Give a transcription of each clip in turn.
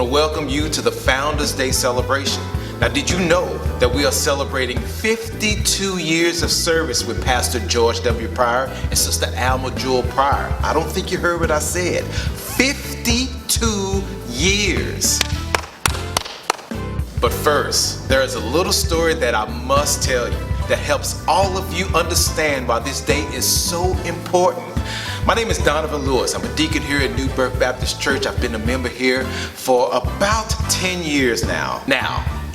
welcome you to the Founders Day celebration. Now, did you know that we are celebrating 52 years of service with Pastor George W. Pryor and Sister Alma Pryor? I don't think you heard what I said. 52 years. But first, there is a little story that I must tell you that helps all of you understand why this day is so important. My name is Donovan. I'm a deacon here at New Birth Baptist Church. I've been a member here for about 10 years now.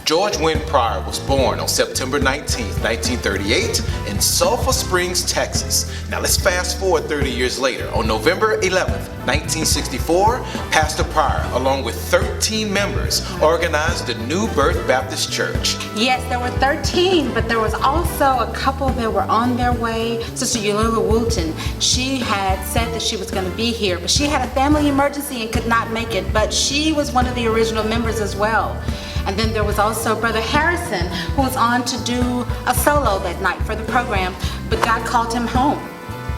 George Wynn Pryor was born on September 19th, 1938 in Sulphur Springs, Texas. Now let's fast forward 30 years later. On November 11th, 1964, Pastor Pryor, along with 13 members, organized the New Birth Baptist Church. Yes, there were 13, but there was also a couple that were on their way. Sister Eulula Wooten, she had said that she was going to be here, but she had a family emergency and could not make it, but she was one of the original members as well. And then there was also Brother Harrison, who was on to do a solo that night for the program, but God called him home.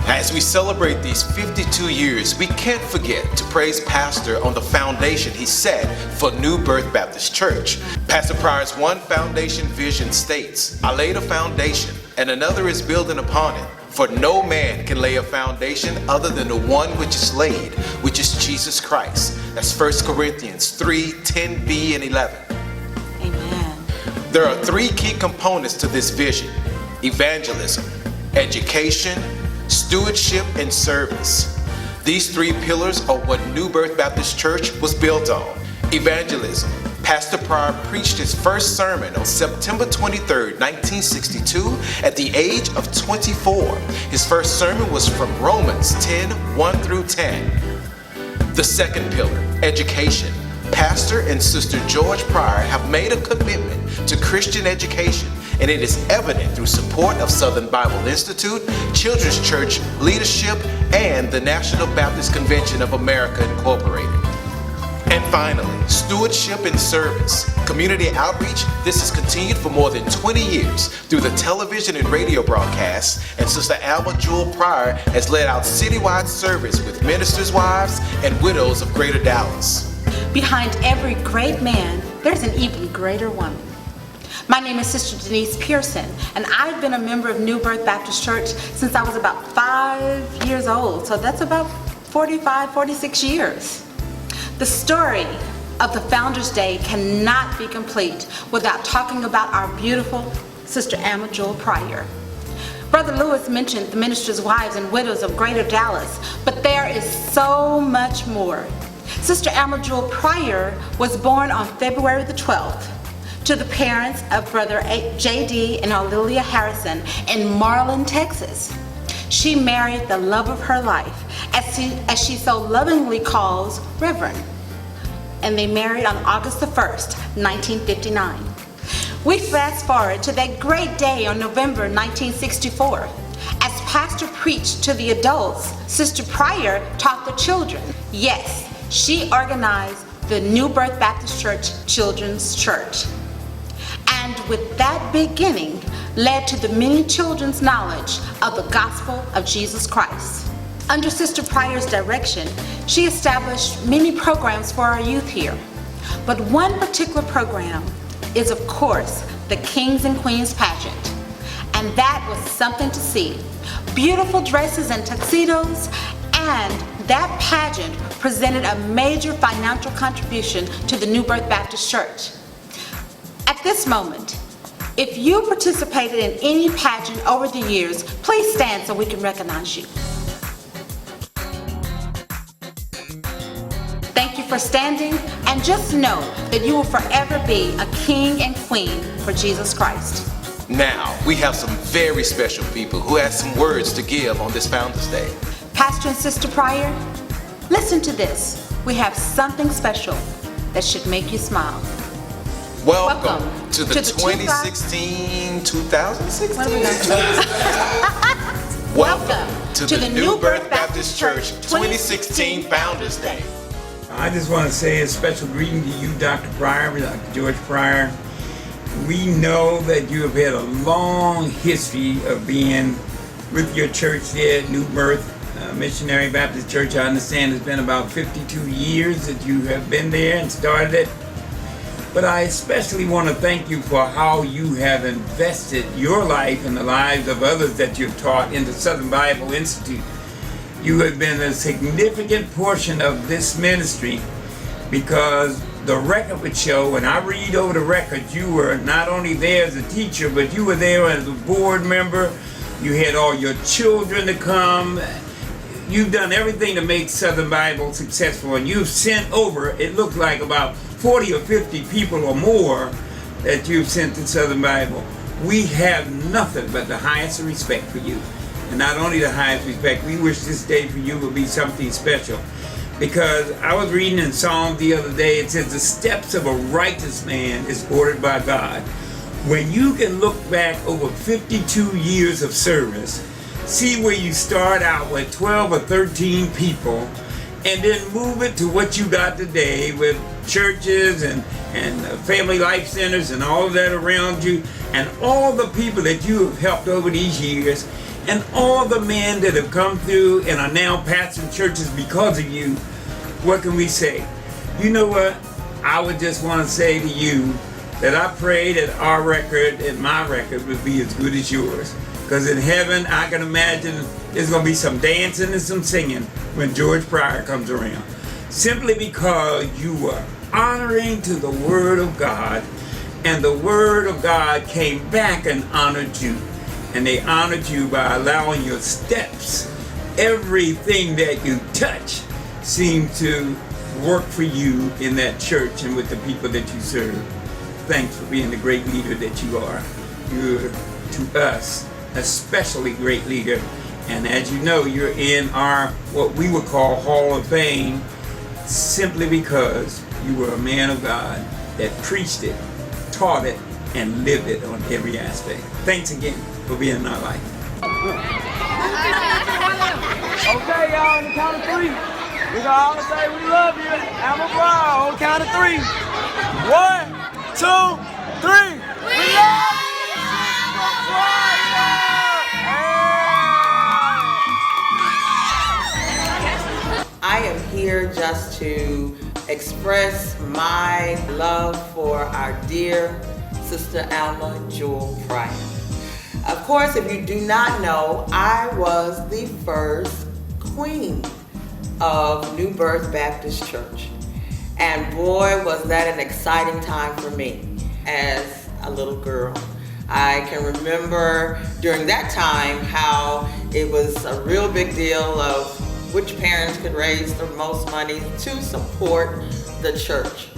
As we celebrate these 52 years, we can't forget to praise Pastor on the foundation he set for New Birth Baptist Church. Pastor Pryor's one foundation vision states, "I laid a foundation, and another is building upon it. For no man can lay a foundation other than the one which is laid, which is Jesus Christ." That's 1 Corinthians 3:10b and 11. There are three key components to this vision: evangelism, education, stewardship, and service. These three pillars are what New Birth Baptist Church was built on. Evangelism. Pastor Pryor preached his first sermon on September 23rd, 1962 at the age of 24. His first sermon was from Romans 10:1 through 10. The second pillar, education. Pastor and Sister George Pryor have made a commitment to Christian education, and it is evident through support of Southern Bible Institute, Children's Church Leadership, and the National Baptist Convention of America, Incorporated. And finally, stewardship and service. Community outreach, this has continued for more than 20 years through the television and radio broadcasts, and Sister Alma Pryor has led out citywide service with ministers' wives and widows of Greater Dallas. Behind every great man, there's an even greater woman. My name is Sister Denice Pierson, and I've been a member of New Birth Baptist Church since I was about 5 years old, so that's about 45, 46 years. The story of the Founders Day cannot be complete without talking about our beautiful Sister Alma Pryor. Brother Lewis mentioned the ministers' wives and widows of Greater Dallas, but there is so much more. Sister Alma Pryor was born on February the 12th to the parents of Brother J.D. and Aurelia Harrison in Marlin, Texas. She married the love of her life, as she so lovingly calls Reverend, and they married on August the 1st, 1959. We fast forward to that great day on November 1964. As Pastor preached to the adults, Sister Pryor taught the children. Yes, she organized the New Birth Baptist Church Children's Church. And with that beginning led to the many children's knowledge of the gospel of Jesus Christ. Under Sister Pryor's direction, she established many programs for our youth here. But one particular program is, of course, the Kings and Queens pageant. And that was something to see. Beautiful dresses and tuxedos, and that pageant presented a major financial contribution to the New Birth Baptist Church. At this moment, if you participated in any pageant over the years, please stand so we can recognize you. Thank you for standing, and just know that you will forever be a king and queen for Jesus Christ. Now, we have some very special people who have some words to give on this Founders Day. Pastor and Sister Pryor, listen to this. We have something special that should make you smile. Welcome to the 2016. Welcome to the New Birth Baptist Church 2016 Founders Day. I just want to say a special greeting to you, Dr. Pryor, Dr. George Pryor. We know that you have had a long history of being with your church there at New Birth. Missionary Baptist Church. I understand it's been about 52 years that you have been there and started it. But I especially want to thank you for how you have invested your life and the lives of others that you've taught in the Southern Bible Institute. You have been a significant portion of this ministry, because the record would show, when I read over the records, you were not only there as a teacher, but you were there as a board member. You had all your children to come. You've done everything to make Southern Bible successful, and you've sent over, it looks like about 40 or 50 people or more that you've sent to Southern Bible. We have nothing but the highest respect for you. And not only the highest respect, we wish this day for you will be something special. Because I was reading in Psalm the other day, it says, the steps of a righteous man is ordered by God. When you can look back over 52 years of service, see where you start out with 12 or 13 people, and then move it to what you got today with churches and family life centers and all of that around you, and all the people that you have helped over these years, and all the men that have come through and are now pastoring churches because of you. What can we say? You know what? I would just want to say to you that I pray that our record and my record would be as good as yours. Because in heaven, I can imagine there's going to be some dancing and some singing when George Pryor comes around. Simply because you were honoring to the Word of God, and the Word of God came back and honored you. And they honored you by allowing your steps, everything that you touch, seemed to work for you in that church and with the people that you serve. Thanks for being the great leader that you are. You're, to us, especially great leader. And as you know, you're in our, what we would call Hall of Fame, simply because you were a man of God that preached it, taught it, and lived it on every aspect. Thanks again for being in our life. Okay, y'all, on the count of three, we're gonna all say we love you. Alma, Pryor, on the count of three. 1, 2, 3. We love you! I am here just to express my love for our dear Sister Alma Jewel Pryor. Of course, if you do not know, I was the first queen of New Birth Baptist Church. And boy, was that an exciting time for me as a little girl. I can remember during that time how it was a real big deal of which parents could raise the most money to support the church.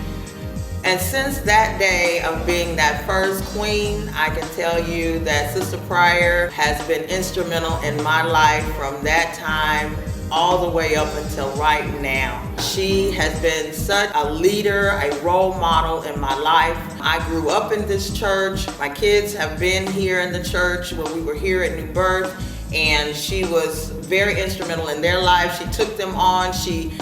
And since that day of being that first queen, I can tell you that Sister Pryor has been instrumental in my life from that time all the way up until right now. She has been such a leader, a role model in my life. I grew up in this church. My kids have been here in the church when we were here at New Birth, and she was very instrumental in their lives. She took them on. She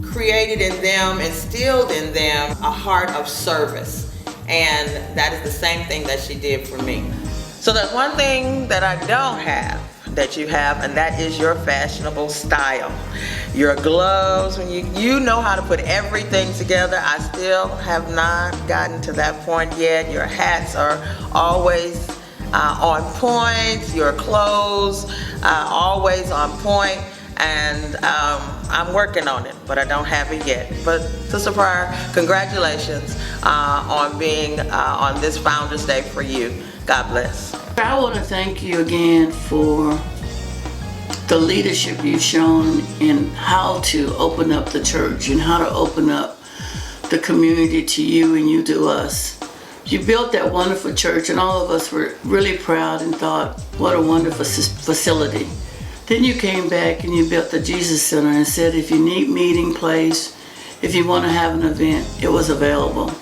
created in them, instilled in them a heart of service. And that is the same thing that she did for me. So there's one thing that I don't have that you have, and that is your fashionable style. Your gloves, when you know how to put everything together. I still have not gotten to that point yet. Your hats are always on point. Your clothes always on point. And I'm working on it, but I don't have it yet. But Sister Pryor, congratulations on being on this Founders Day for you. God bless. I want to thank you again for the leadership you've shown in how to open up the church and how to open up the community to you and you to us. You built that wonderful church, and all of us were really proud and thought, what a wonderful facility. Then you came back and you built the Jesus Center and said if you need meeting place, if you want to have an event, it was available.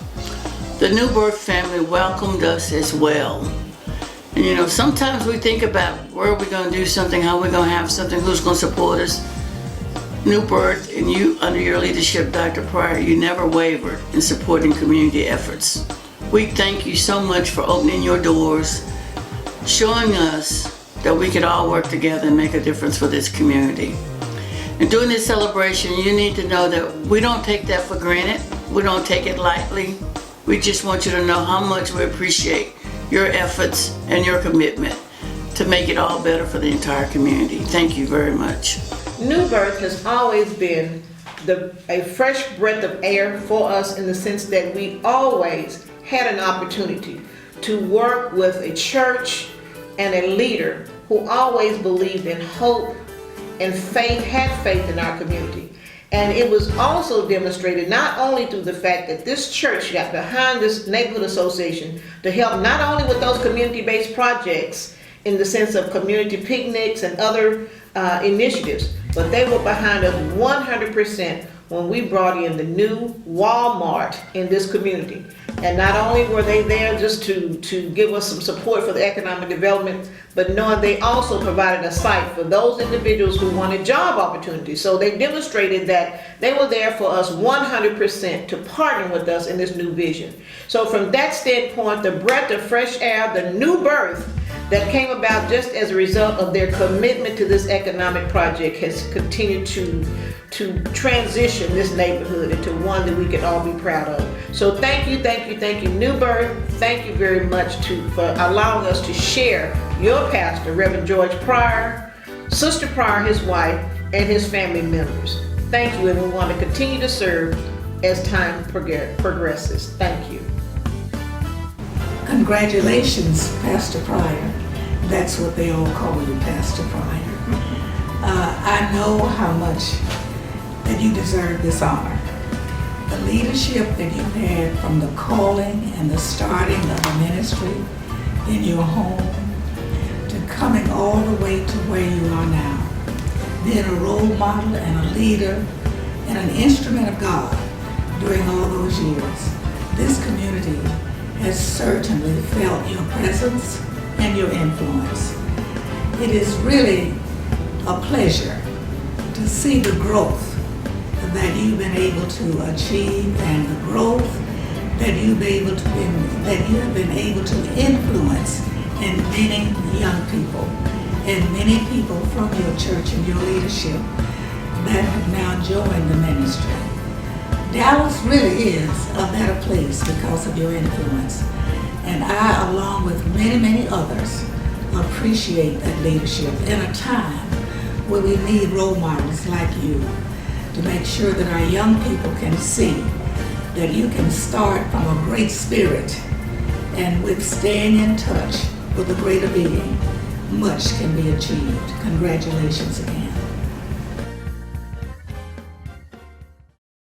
The New Birth family welcomed us as well. And you know, sometimes we think about where are we going to do something, how are we going to have something, who's going to support us. New Birth and you, under your leadership, Dr. Pryor, you never wavered in supporting community efforts. We thank you so much for opening your doors, showing us that we could all work together and make a difference for this community. And during this celebration, you need to know that we don't take that for granted. We don't take it lightly. We just want you to know how much we appreciate your efforts and your commitment to make it all better for the entire community. Thank you very much. New Birth has always been a fresh breath of air for us, in the sense that we always had an opportunity to work with a church and a leader who always believed in hope and faith, had faith in our community. And it was also demonstrated not only through the fact that this church got behind this neighborhood association to help not only with those community-based projects in the sense of community picnics and other initiatives, but they were behind us 100% when we brought in the new Walmart in this community. And not only were they there just to give us some support for the economic development, but knowing they also provided a site for those individuals who wanted job opportunities. So they demonstrated that they were there for us 100% to partner with us in this new vision. So from that standpoint, the breath of fresh air, the new birth that came about just as a result of their commitment to this economic project has continued to transition this neighborhood into one that we can all be proud of. So thank you, New Birth. Thank you very much for allowing us to share your pastor, Reverend George Pryor, Sister Pryor, his wife, and his family members. Thank you, and we want to continue to serve as time progresses. Thank you. Congratulations, Pastor Pryor. That's what they all call you, Pastor Pryor. I know how much that you deserve this honor. The leadership that you've had from the calling and the starting of the ministry in your home to coming all the way to where you are now, being a role model and a leader and an instrument of God during all those years. This community has certainly felt your presence and your influence. It is really a pleasure to see the growth that you've been able to achieve and the growth that you've been able to influence in many young people and many people from your church and your leadership that have now joined the ministry. Dallas really is a better place because of your influence. And I, along with many others, appreciate that leadership in a time where we need role models like you to make sure that our young people can see that you can start from a great spirit, and with staying in touch with a greater being, much can be achieved. Congratulations again.